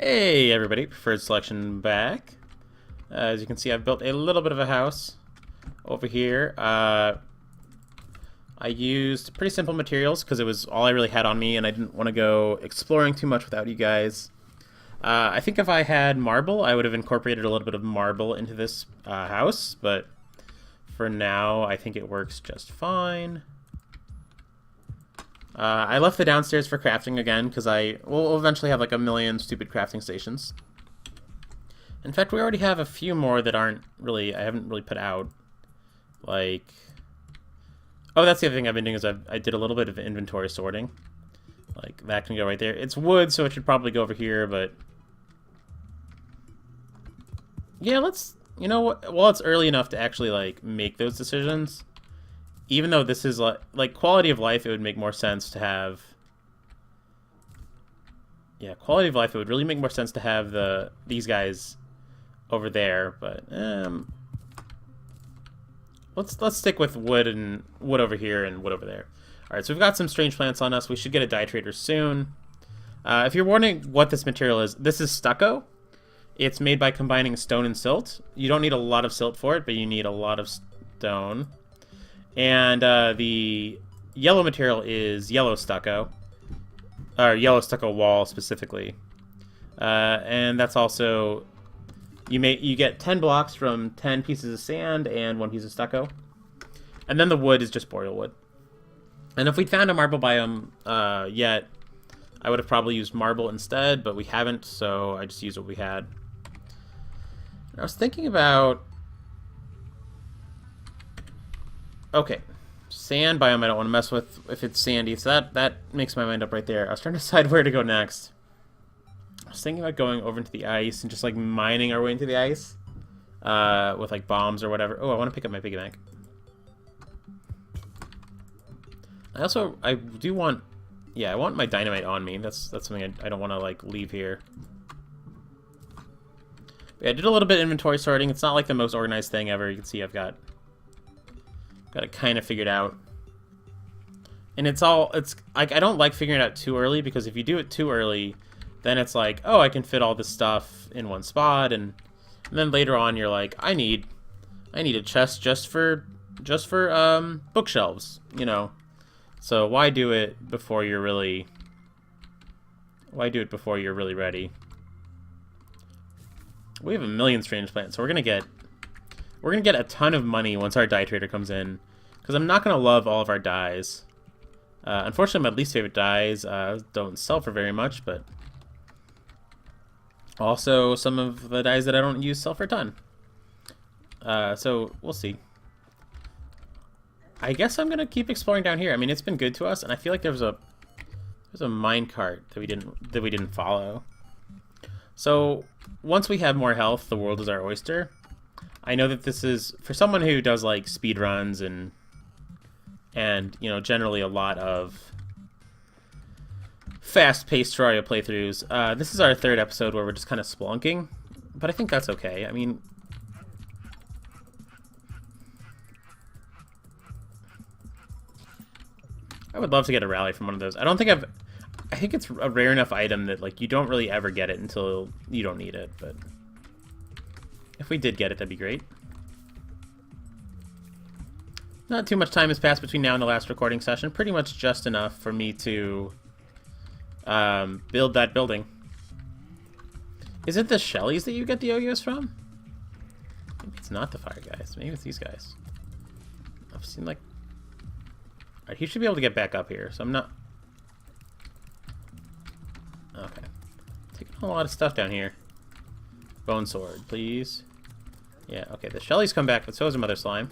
Hey everybody, Preferred Selection back. As you can see, I've built a little bit of a house over here. I used pretty simple materials because it was all I really had on me and I didn't want to go exploring too much without you guys. I think if I had marble, I would have incorporated a little bit of marble into this house, but for now, I think it works just fine. I left the downstairs for crafting again, because we'll eventually have like a million stupid crafting stations. In fact, we already have a few more that I haven't really put out. Like, oh, that's the other thing I've been doing is I did a little bit of inventory sorting. Like, that can go right there. It's wood, so it should probably go over here, but... yeah, you know what, well, it's early enough to actually, like, make those decisions. Even though this is, like quality of life, it would make more sense to have... yeah, quality of life, it would really make more sense to have these guys over there, but, let's stick with wood over here and wood over there. Alright, so we've got some strange plants on us. We should get a dye trader soon. If you're wondering what this material is, this is stucco. It's made by combining stone and silt. You don't need a lot of silt for it, but you need a lot of stone. And the yellow material is yellow stucco, or yellow stucco wall specifically. And that's also, you get 10 blocks from 10 pieces of sand and 1 piece of stucco. And then the wood is just boreal wood. And if we'd found a marble biome yet, I would have probably used marble instead, but we haven't, so I just used what we had. And I was thinking about... okay, sand biome I don't want to mess with if it's sandy, so that makes my mind up right there. I was trying to decide where to go next. I was thinking about going over into the ice and just like mining our way into the ice with like bombs or whatever. Oh, I want to pick up my piggy bank. I do want, yeah, I want my dynamite on me. That's something I don't want to like leave here. But yeah, I did a little bit of inventory sorting. It's not like the most organized thing ever. You can see I've got it kind of figured out. And it's like, I don't like figuring it out too early, because if you do it too early, then it's like, oh, I can fit all this stuff in one spot, and then later on you're like, I need a chest just for bookshelves, you know. So why do it before you're really ready? We have a million strange plants, so we're gonna get a ton of money once our dye trader comes in, because I'm not going to love all of our dyes. Unfortunately, my least favorite dyes don't sell for very much, but also some of the dyes that I don't use sell for a ton. So we'll see. I guess I'm going to keep exploring down here. I mean, it's been good to us, and I feel like there's a minecart that we didn't follow. So once we have more health, the world is our oyster. I know that this is, for someone who does like speed runs and you know, generally a lot of fast-paced Terraria playthroughs, this is our 3rd episode where we're just kind of splunking, but I think that's okay. I mean, I would love to get a rally from one of those. I think it's a rare enough item that like you don't really ever get it until you don't need it, but if we did get it, that'd be great. Not too much time has passed between now and the last recording session. Pretty much just enough for me to build that building. Is it the Shellies that you get the yo-yos from? Maybe it's not the fire guys. Maybe it's these guys. I've seen like... alright, he should be able to get back up here, so I'm not... okay. Taking a lot of stuff down here. Bone sword, please. Yeah, okay, the Shellies come back, but so is a Mother Slime.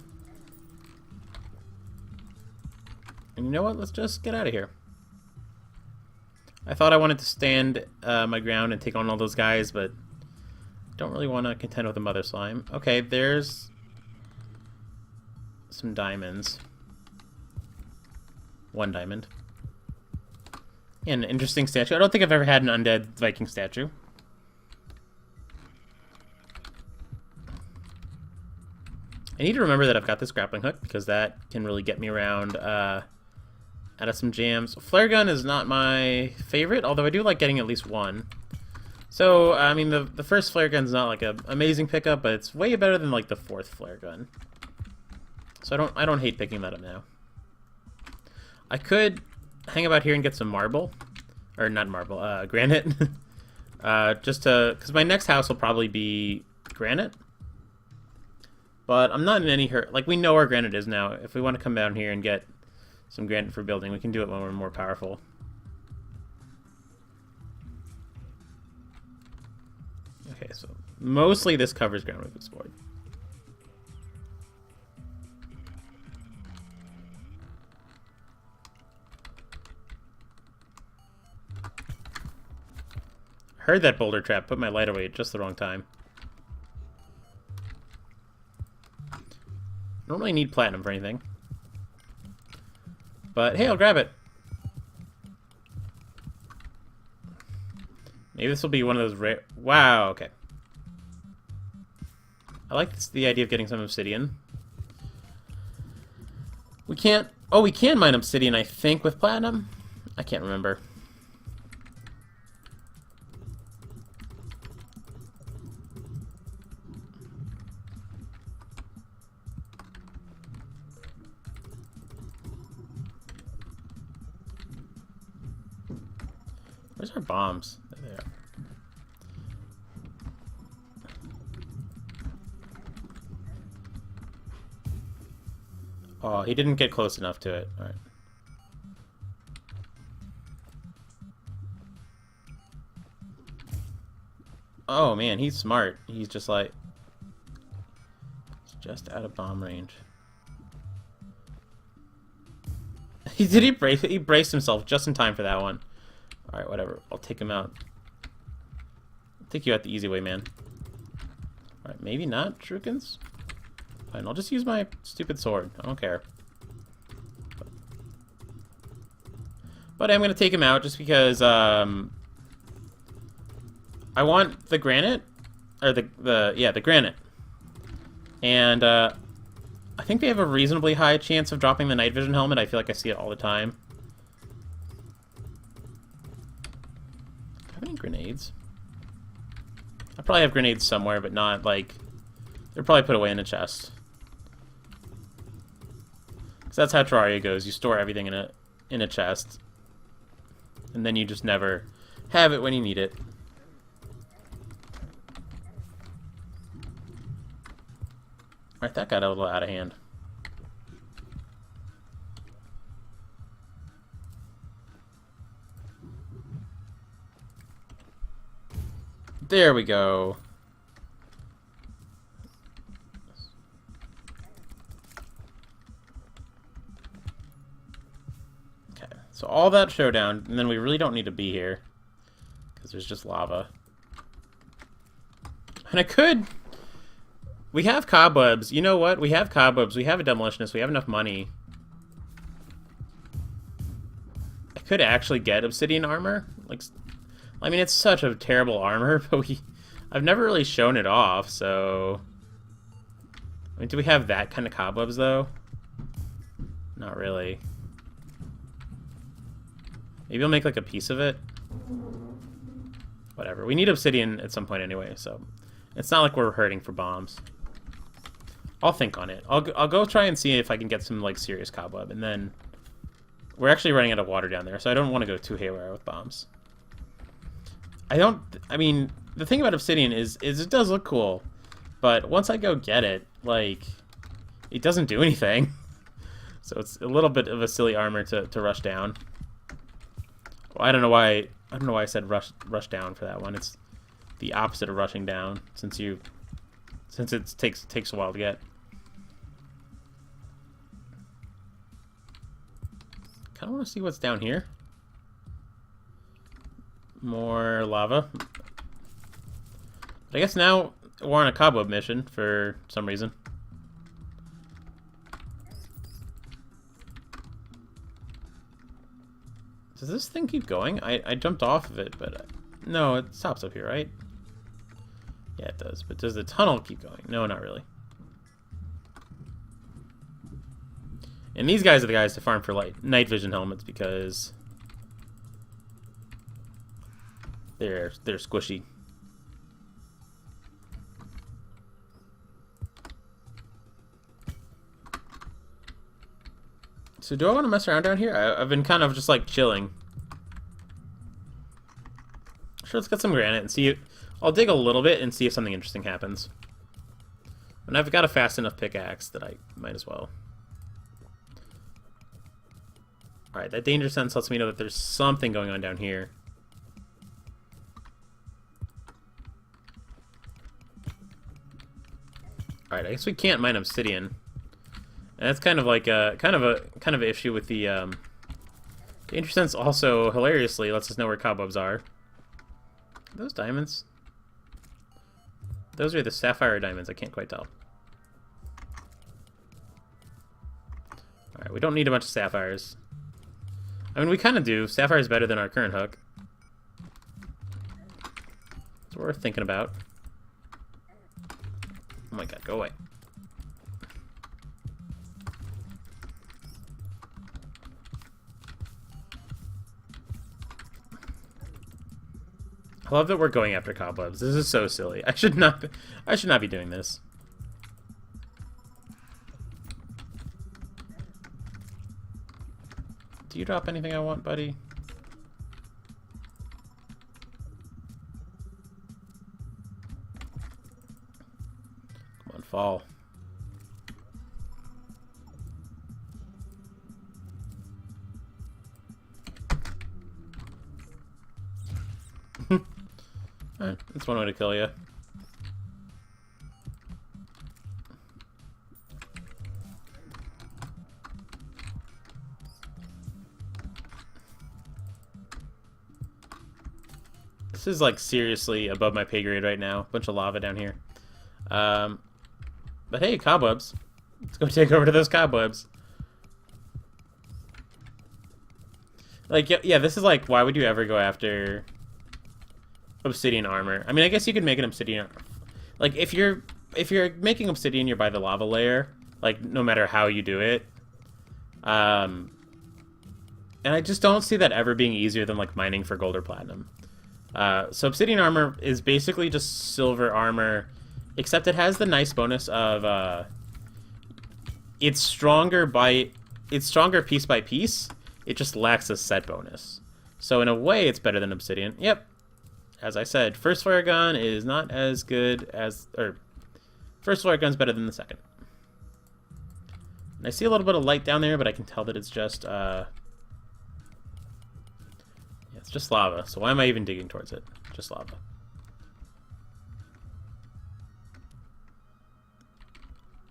And you know what? Let's just get out of here. I thought I wanted to stand my ground and take on all those guys, but don't really want to contend with the Mother Slime. Okay, there's some diamonds. 1 diamond. And an interesting statue. I don't think I've ever had an undead Viking statue. I need to remember that I've got this grappling hook, because that can really get me around out of some jams. Flare gun is not my favorite, although I do like getting at least one. So, I mean, the first flare gun's not like an amazing pickup, but it's way better than like the fourth flare gun. So I don't hate picking that up now. I could hang about here and get some marble. Or not marble, granite. Just to... Because my next house will probably be granite. But I'm not in any hurry. Like, we know where granite is now. If we want to come down here and get some granite for building, we can do it when we're more powerful. Okay, so mostly this covers ground we've explored. Heard that boulder trap. Put my light away at just the wrong time. I don't really need platinum for anything. But hey, I'll grab it. Maybe this will be one of those rare... Wow, okay. I like the idea of getting some obsidian. We can't... Oh, we can mine obsidian, I think, with platinum? I can't remember. Where's our bombs? There they are. Oh, he didn't get close enough to it. Alright. Oh man, he's smart. He's just like... He's just out of bomb range. He braced himself just in time for that one. Alright, whatever. I'll take him out. I'll take you out the easy way, man. Alright, maybe not, Shurikens? Fine, I'll just use my stupid sword. I don't care. But I'm going to take him out just because, I want the granite. Or the granite. And, I think they have a reasonably high chance of dropping the night vision helmet. I feel like I see it all the time. Any grenades? I probably have grenades somewhere, but not like... They're probably put away in a chest. Because that's how Terraria goes. You store everything in a chest. And then you just never have it when you need it. Alright, that got a little out of hand. There we go. Okay, so all that showdown, and then we really don't need to be here. Because there's just lava. And I could... We have cobwebs. You know what? We have cobwebs. We have a demolitionist. We have enough money. I could actually get obsidian armor. Like... I mean, it's such a terrible armor, but I've never really shown it off, so... I mean, do we have that kind of cobwebs, though? Not really. Maybe I'll make, like, a piece of it? Whatever. We need obsidian at some point anyway, so... It's not like we're hurting for bombs. I'll think on it. I'll go try and see if I can get some, like, serious cobweb, and then... We're actually running out of water down there, so I don't want to go too haywire with bombs. I mean, the thing about obsidian is it does look cool, but once I go get it, like, it doesn't do anything. So it's a little bit of a silly armor to rush down. Well, I don't know why I said rush down for that one. It's the opposite of rushing down, since it takes a while to get. Kind of want to see what's down here. More lava. But I guess now we're on a cobweb mission for some reason. Does this thing keep going? I jumped off of it, but... no, it stops up here, right? Yeah, it does. But does the tunnel keep going? No, not really. And these guys are the guys to farm for night vision helmets because... They're squishy. So do I want to mess around down here? I've been kind of just like chilling. Sure, let's get some granite and see. I'll dig a little bit and see if something interesting happens. And I've got a fast enough pickaxe that I might as well. Alright, that danger sense lets me know that there's something going on down here. Alright, I guess we can't mine obsidian. And that's kind of like a kind of issue with the danger sense. Also, hilariously, lets us know where cobwebs are. Are those diamonds? Those are the sapphire diamonds. I can't quite tell. Alright, we don't need a bunch of sapphires. I mean, we kind of do. Sapphire is better than our current hook. It's worth thinking about. Oh my god, go away. I love that we're going after cobwebs. This is so silly. I should not be doing this. Do you drop anything I want, buddy? Come on, fall. Alright, that's one way to kill you. This is like seriously above my pay grade right now. Bunch of lava down here. But hey, cobwebs. Let's go take over to those cobwebs. Like, yeah, this is like, why would you ever go after obsidian armor? I mean, I guess you could make an obsidian. Like, if you're making obsidian, you're by the lava layer. Like, no matter how you do it. And I just don't see that ever being easier than like mining for gold or platinum. So obsidian armor is basically just silver armor, except it has the nice bonus of it's stronger piece by piece. It just lacks a set bonus. So in a way, it's better than obsidian. Yep. As I said, first flare gun is not as good as, or first flare gun's better than the second. And I see a little bit of light down there, but I can tell that it's just it's just lava. So why am I even digging towards it? Just lava.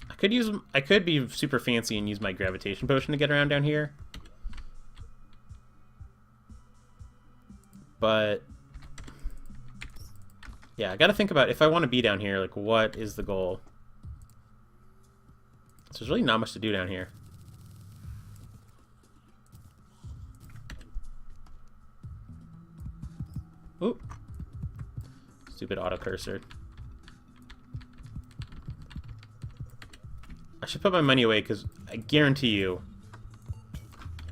I could be super fancy and use my gravitation potion to get around down here. But yeah, I gotta think about if I want to be down here, like what is the goal? So there's really not much to do down here. Oop. Stupid auto cursor. I should put my money away because I guarantee you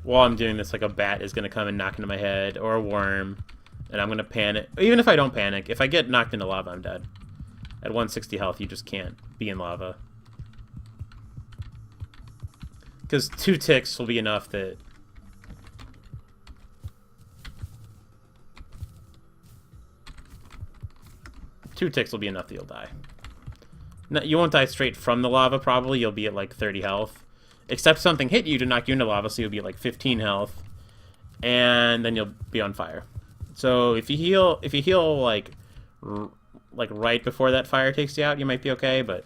while I'm doing this, like a bat is going to come and knock into my head, or a worm, and I'm going to panic. Even if I don't panic, if I get knocked into lava, I'm dead. At 160 health, you just can't be in lava. Because 2 ticks will be enough that... Two ticks will be enough that you'll die. No, you won't die straight from the lava, probably. You'll be at like 30 health. Except something hit you to knock you into lava, so you'll be at like 15 health. And then you'll be on fire. So if you heal like right before that fire takes you out, you might be okay, but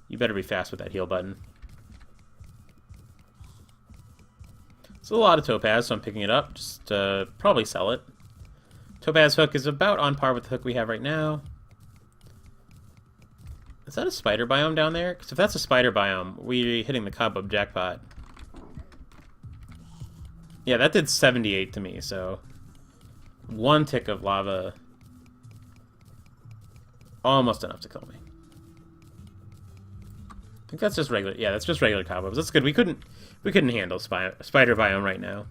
you better be fast with that heal button. It's a lot of topaz, so I'm picking it up just to probably sell it. Topaz hook is about on par with the hook we have right now. Is that a spider biome down there? Because if that's a spider biome, we're hitting the cobweb jackpot. Yeah, that did 78 to me, so 1 tick of lava, almost enough to kill me. I think that's just regular. Yeah, that's just regular cobwebs. That's good. We couldn't handle spider biome right now.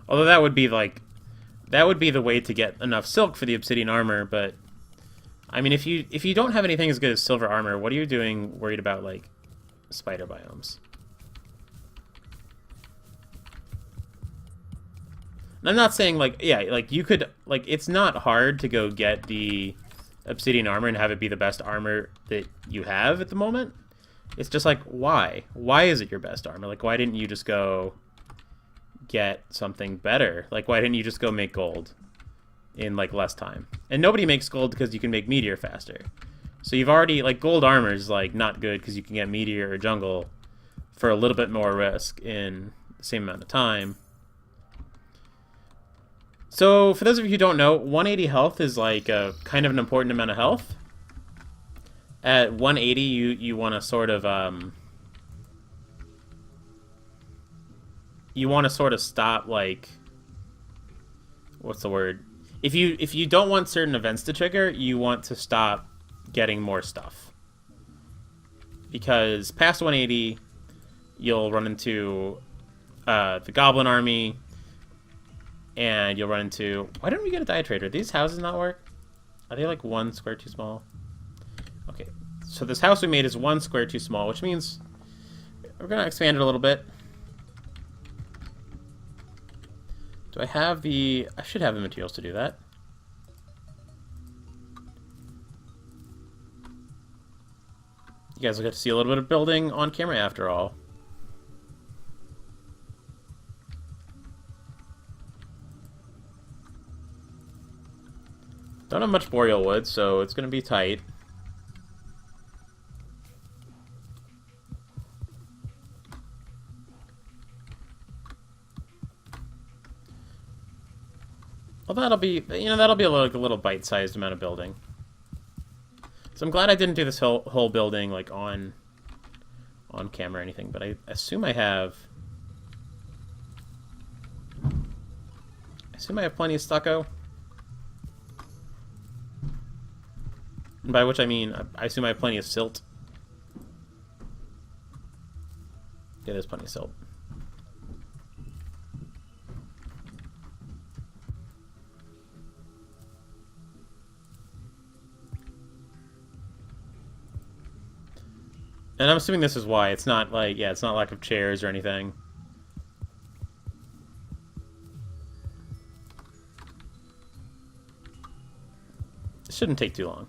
Although that would be the way to get enough silk for the obsidian armor, but I mean, if you don't have anything as good as silver armor, what are you doing worried about, like, spider biomes? And I'm not saying, like, yeah, like, you could, like, it's not hard to go get the obsidian armor and have it be the best armor that you have at the moment. It's just like, why? Why is it your best armor? Like, why didn't you just go get something better? Like, why didn't you just go make gold in, like, less time? And nobody makes gold because you can make meteor faster. So you've already, like, gold armor is, like, not good because you can get meteor or jungle for a little bit more risk in the same amount of time. So, for those of you who don't know, 180 health is, like, a kind of an important amount of health. At 180, you want to sort of, you want to sort of stop, like, what's the word? If you don't want certain events to trigger, you want to stop getting more stuff. Because past 180, you'll run into the goblin army, and you'll run into... Why didn't we get a die trader? These houses not work? Are they, like, 1 square too small? Okay, so this house we made is 1 square too small, which means we're going to expand it a little bit. Do I have the... I should have the materials to do that. You guys will get to see a little bit of building on camera after all. Don't have much boreal wood, so it's going to be tight. Well, that'll be, that'll be like a little bite-sized amount of building. So I'm glad I didn't do this whole building like on camera or anything, but I assume I have plenty of stucco. And by which I mean, I assume I have plenty of silt. Yeah, there's plenty of silt. And I'm assuming this is why. It's not like, yeah, it's not lack of chairs or anything. It shouldn't take too long.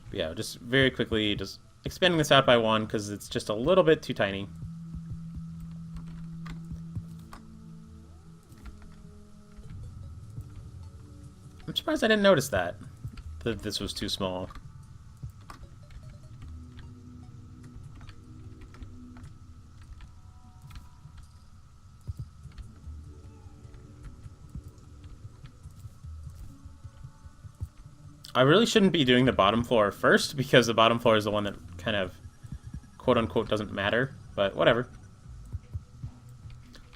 But yeah, just very quickly, just expanding this out by 1 because it's just a little bit too tiny. I'm surprised I didn't notice that this was too small. I really shouldn't be doing the bottom floor first, because the bottom floor is the one that kind of, quote-unquote, doesn't matter. But whatever.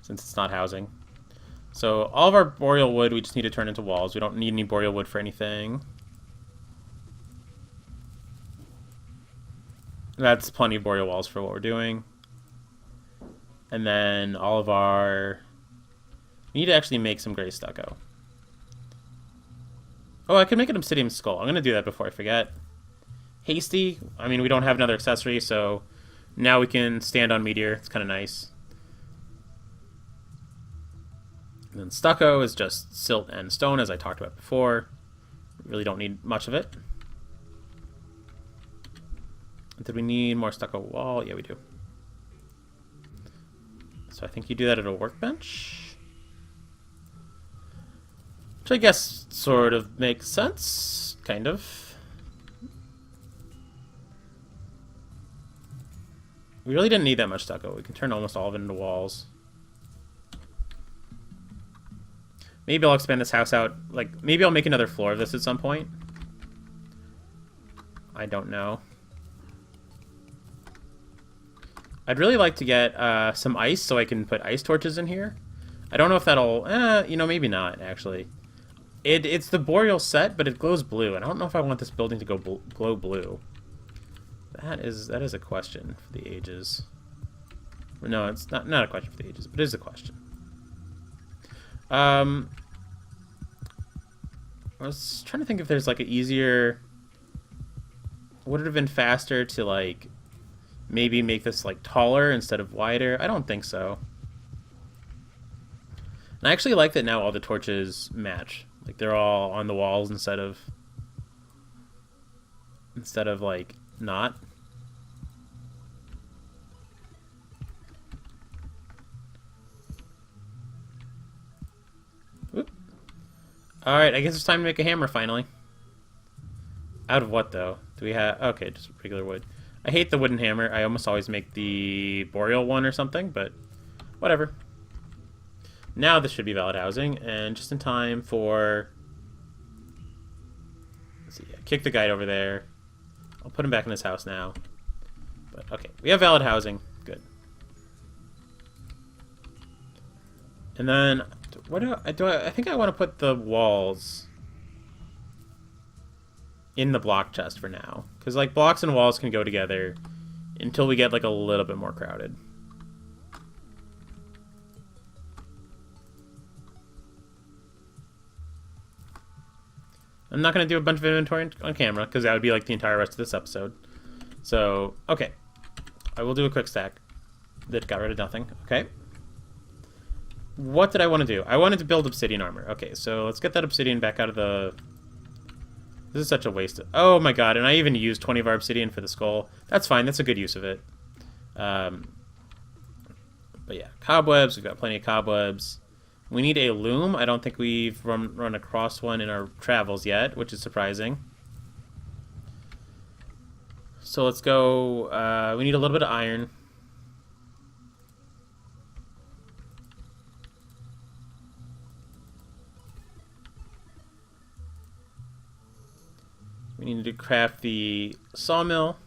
Since it's not housing. So all of our boreal wood we just need to turn into walls. We don't need any boreal wood for anything. That's plenty of boreal walls for what we're doing. And then all of our... We need to actually make some gray stucco. Oh, I can make an obsidian skull. I'm going to do that before I forget. Hasty. I mean, we don't have another accessory, so now we can stand on meteor. It's kind of nice. And then stucco is just silt and stone, as I talked about before. We really don't need much of it. Did we need more stucco wall? Yeah, we do. So I think you do that at a workbench. Which I guess sort of makes sense, kind of. We really didn't need that much stucco. We can turn almost all of it into walls. Maybe I'll expand this house out. Like, maybe I'll make another floor of this at some point. I don't know. I'd really like to get some ice so I can put ice torches in here. I don't know if that'll... maybe not, actually. It's the boreal set, but it glows blue. And I don't know if I want this building to glow blue. That is a question for the ages. No, it's not a question for the ages, but it is a question. Where I was trying to think if there's like an easier... Would it have been faster to like maybe make this like taller instead of wider? I don't think so. And I actually like that now all the torches match. Like they're all on the walls instead of like not. Oop. All right, I guess it's time to make a hammer finally. Out of what though? Do we have? Okay, just regular wood. I hate the wooden hammer. I almost always make the boreal one or something, but whatever. Now this should be valid housing, and just in time for... Let's see, kick the guide over there. I'll put him back in his house now. But okay, we have valid housing. Good. And then, what do I think I want to put the walls in the block chest for now, because like blocks and walls can go together until we get like a little bit more crowded. I'm not going to do a bunch of inventory on camera, because that would be like the entire rest of this episode. So, okay. I will do a quick stack that got rid of nothing. Okay. What did I want to do? I wanted to build obsidian armor. Okay, so let's get that obsidian back out of the... This is such a waste. Oh my god, and I even used 20 of our obsidian for the skull. That's fine, that's a good use of it. But yeah, cobwebs, we've got plenty of cobwebs. We need a loom. I don't think we've run across one in our travels yet, which is surprising. So let's go, we need a little bit of iron. We need to craft the sawmill.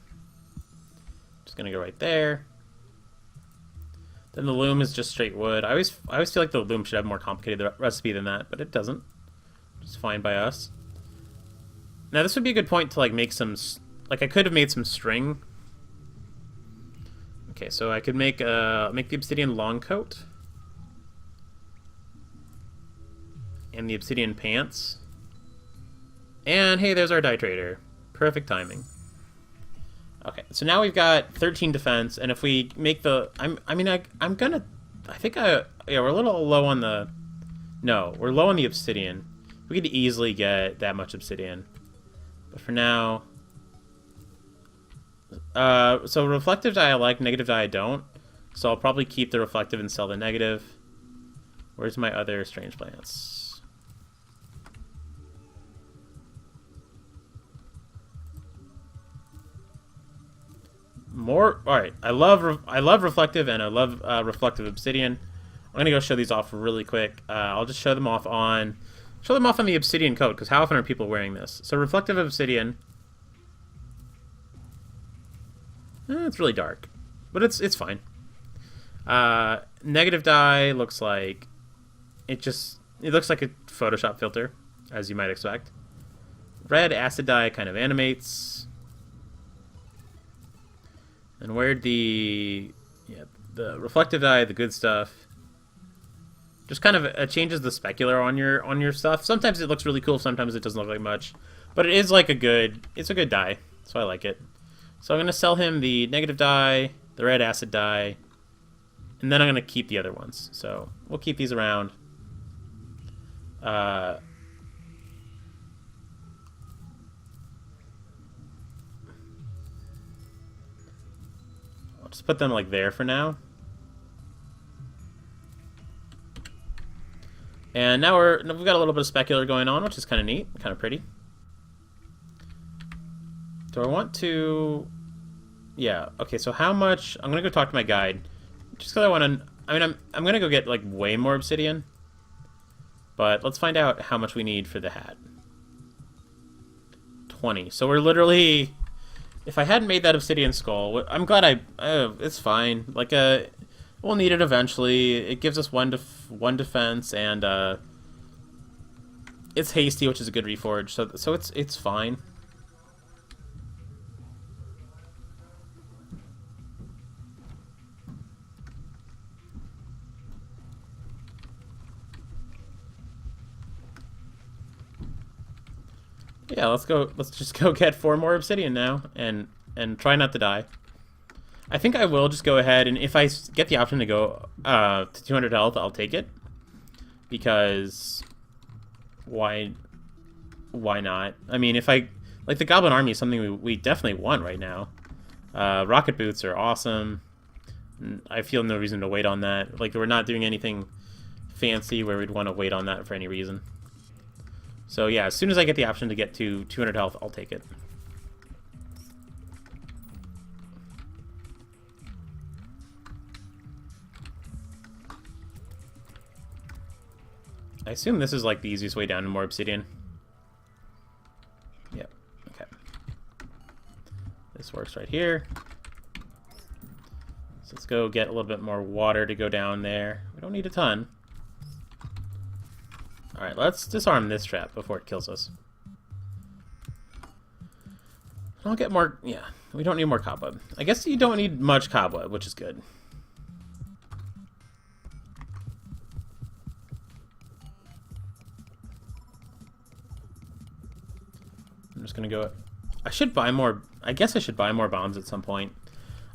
Just gonna go right there. Then the loom is just straight wood. I always feel like the loom should have a more complicated recipe than that, but it doesn't. It's fine by us. Now this would be a good point to like make some, like I could have made some string. Okay, so I could make the obsidian long coat and the obsidian pants. And hey, there's our dye trader. Perfect timing. Okay, so now we've got 13 defense, and if we make the... yeah, we're a little low on the... No, we're low on the obsidian. We could easily get that much obsidian. But for now... so reflective dye I like, negative dye I don't. So I'll probably keep the reflective and sell the negative. Where's my other strange plants? More. All right. I love reflective, and I love reflective obsidian. I'm gonna go show these off really quick. I'll just show them off on the obsidian coat, because how often are people wearing this? So reflective obsidian. It's really dark, but it's fine. Negative dye looks like it looks like a Photoshop filter, as you might expect. Red acid dye kind of animates. And where'd the reflective dye, the good stuff, just kind of changes the specular on your stuff. Sometimes it looks really cool, sometimes it doesn't look like much, but it is like it's a good dye, so I like it. So I'm gonna sell him the negative dye, the red acid dye, and then I'm gonna keep the other ones. So we'll keep these around. Just put them like there for now. And now we've got a little bit of specular going on, which is kind of neat, kind of pretty. Do I want to... Yeah, okay, so how much... I'm going to go talk to my guide. Just because I want to... I mean, I'm going to go get like way more obsidian. But let's find out how much we need for the hat. 20. So we're literally... If I hadn't made that obsidian skull, I'm glad it's fine. Like, we'll need it eventually. It gives us one defense, and it's hasty, which is a good reforge. So it's fine. Yeah, let's go. Let's just go get 4 more obsidian now, and try not to die. I think I will just go ahead, and if I get the option to go to 200 health, I'll take it. Because why not? I mean, if I like the Goblin Army is something we definitely want right now. Rocket boots are awesome. I feel no reason to wait on that. Like, we're not doing anything fancy where we'd want to wait on that for any reason. So yeah, as soon as I get the option to get to 200 health, I'll take it. I assume this is like the easiest way down to more obsidian. Yep, okay. This works right here. So let's go get a little bit more water to go down there. We don't need a ton. Alright, let's disarm this trap before it kills us. I'll get more... yeah, we don't need more cobweb. I guess you don't need much cobweb, which is good. I'm just gonna go... I should buy more... I guess I should buy more bombs at some point.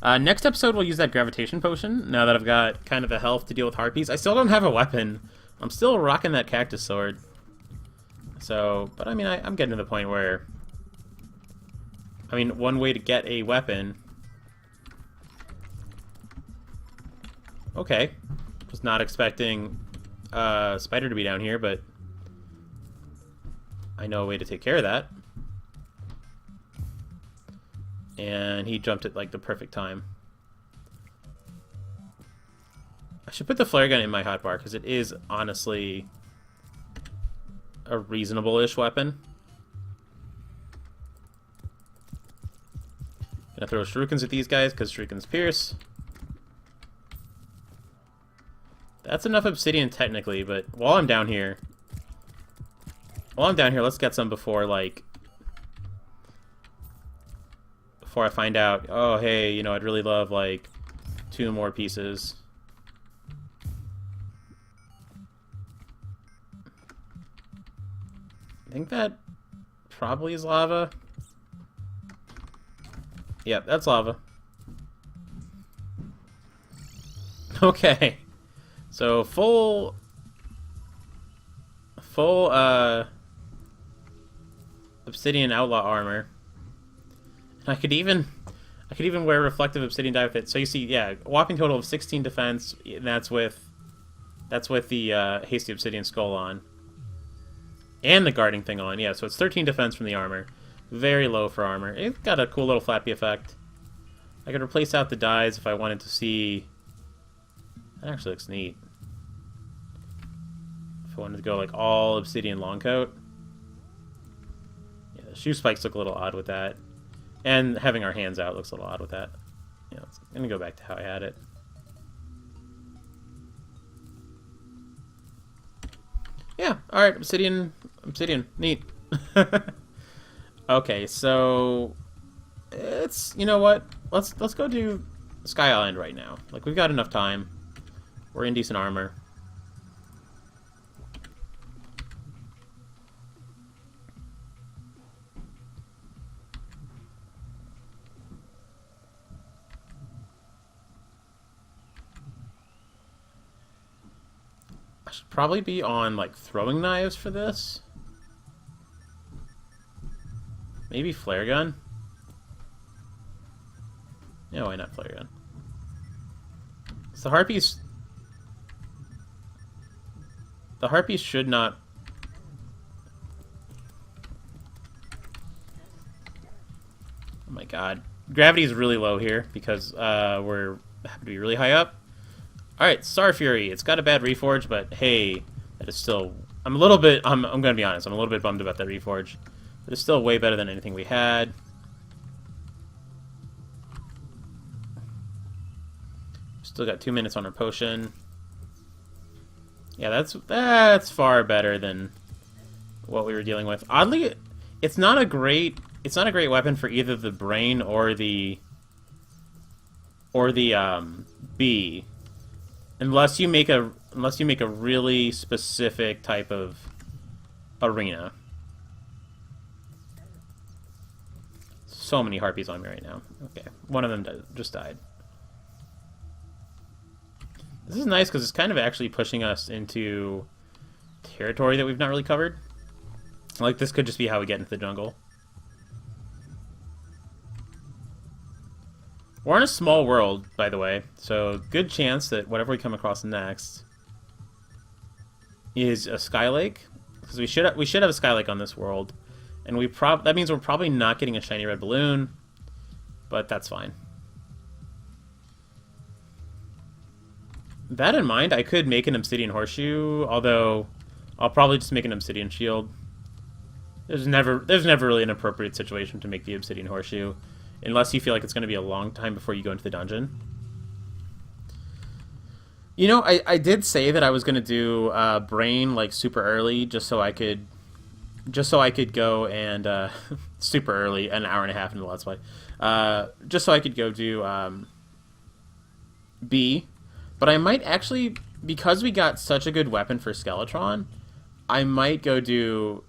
Next episode, we'll use that gravitation potion, now that I've got kind of a health to deal with harpies. I still don't have a weapon. I'm still rocking that cactus sword. So, but I mean, I'm getting to the point where... I mean, one way to get a weapon... Okay. Was not expecting Spider to be down here, but... I know a way to take care of that. And he jumped at, like, the perfect time. I should put the flare gun in my hotbar, because it is, honestly, a reasonable-ish weapon. Gonna throw shurikens at these guys, because shurikens pierce. That's enough obsidian, technically, but while I'm down here... let's get some before, like... before I find out, oh, hey, you know, I'd really love, like, 2 more pieces. I think that probably is lava. Yep, that's lava. Okay. So, full obsidian outlaw armor. I could even wear reflective obsidian dye with it. So you see, yeah, a whopping total of 16 defense. And that's with the hasty obsidian skull on, and the guarding thing on. Yeah, so it's 13 defense from the armor. Very low for armor. It's got a cool little flappy effect. I could replace out the dyes if I wanted to see. That actually looks neat. If I wanted to go like all obsidian long coat. Yeah, the shoe spikes look a little odd with that. And having our hands out looks a little odd with that. Yeah, I'm going to go back to how I had it. Yeah, alright, obsidian, neat. Okay, so... it's, you know what? Let's go do Sky Island right now. Like, we've got enough time. We're in decent armor. I should probably be on, like, throwing knives for this. Maybe flare gun? Yeah, why not flare gun? So the harpies... the harpies should not... oh my god. Gravity is really low here because we're happen to be really high up. Alright, Star Fury. It's got a bad reforge, but hey, that is still... I'm a little bit... I'm gonna be honest, I'm a little bit bummed about that reforge. But it's still way better than anything we had. Still got 2 minutes on our potion. Yeah, that's far better than what we were dealing with. Oddly, it's not a great weapon for either the brain or the bee, unless you make a really specific type of arena. so many harpies on me right now. Okay, one of them just died. This is nice because it's kind of actually pushing us into territory that we've not really covered. Like, this could just be how we get into the jungle. We're on a small world, by the way, so good chance that whatever we come across next is a sky lake, because we should have a sky lake on this world, and that means we're probably not getting a shiny red balloon, but that's fine. That in mind, I could make an obsidian horseshoe, although I'll probably just make an obsidian shield. There's never really an appropriate situation to make the obsidian horseshoe, unless you feel like it's going to be a long time before you go into the dungeon. You know, I did say that I was going to do brain like super early, just so I could go and super early, an hour and a half into the let's play, just so I could go do B. But I might actually, because we got such a good weapon for Skeletron, I might go do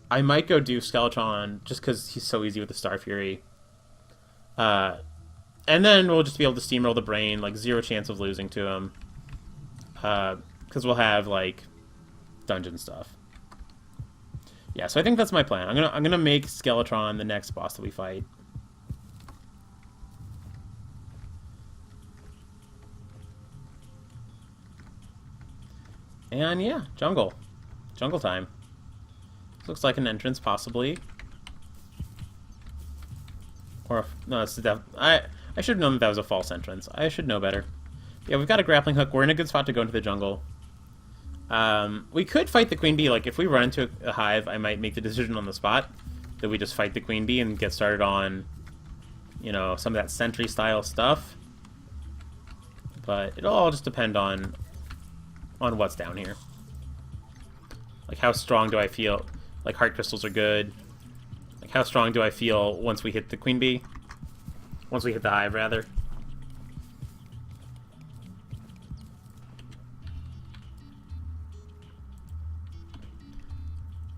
Skeletron just because he's so easy with the Star Fury. And then we'll just be able to steamroll the brain, like, zero chance of losing to him. Because we'll have, like, dungeon stuff. Yeah, so I think that's my plan. I'm gonna make Skeletron the next boss that we fight. And yeah, jungle time. Looks like an entrance, possibly. Or no, I should have known that was a false entrance. I should know better. Yeah, we've got a grappling hook. We're in a good spot to go into the jungle. We could fight the queen bee. Like, if we run into a hive, I might make the decision on the spot that we just fight the queen bee and get started on, you know, some of that sentry style stuff. But it'll all just depend on what's down here. Like, how strong do I feel? Like, heart crystals are good. Like, how strong do I feel once we hit the queen bee? Once we hit the hive, rather.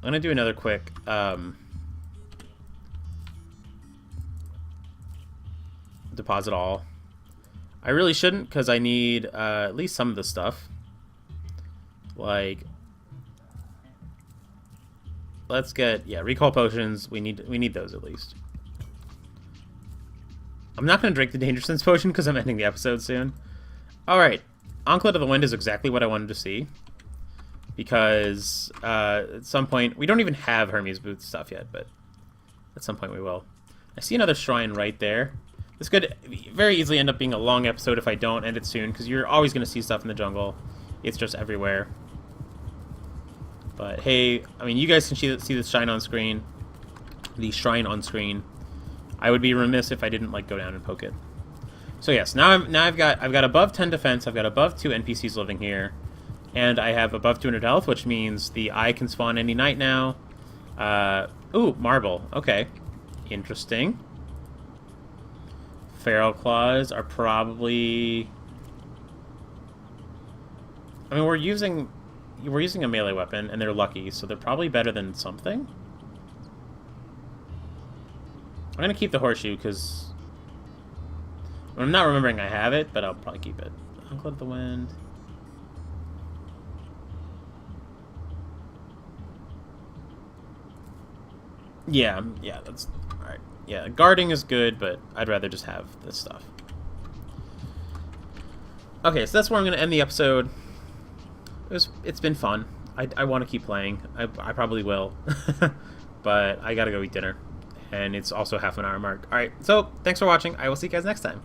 I'm gonna do another quick deposit all. I really shouldn't, because I need at least some of the stuff. Like, let's get, yeah, recall potions. We need those at least. I'm not going to drink the Danger Sense potion because I'm ending the episode soon. Alright, Anklet of the Wind is exactly what I wanted to see. Because at some point, we don't even have Hermes Boots stuff yet, but at some point we will. I see another shrine right there. This could very easily end up being a long episode if I don't end it soon, because you're always going to see stuff in the jungle. It's just everywhere. But hey, I mean, you guys can see the shrine on screen. The shrine on screen. I would be remiss if I didn't like go down and poke it. So yes, now I've got above 10 defense. I've got above 2 NPCs living here, and I have above 200 health, which means the eye can spawn any night now. Ooh, marble. Okay, interesting. Feral claws are probably. I mean, we're using a melee weapon, and they're lucky, so they're probably better than something. I'm gonna keep the horseshoe, because I'm not remembering I have it, but I'll probably keep it. Anklet of the Wind. Yeah, that's... Alright. Yeah, guarding is good, but I'd rather just have this stuff. Okay, so that's where I'm gonna end the episode. It's been fun. I want to keep playing. I probably will. But I gotta go eat dinner. And it's also half an hour mark. Alright, so thanks for watching. I will see you guys next time.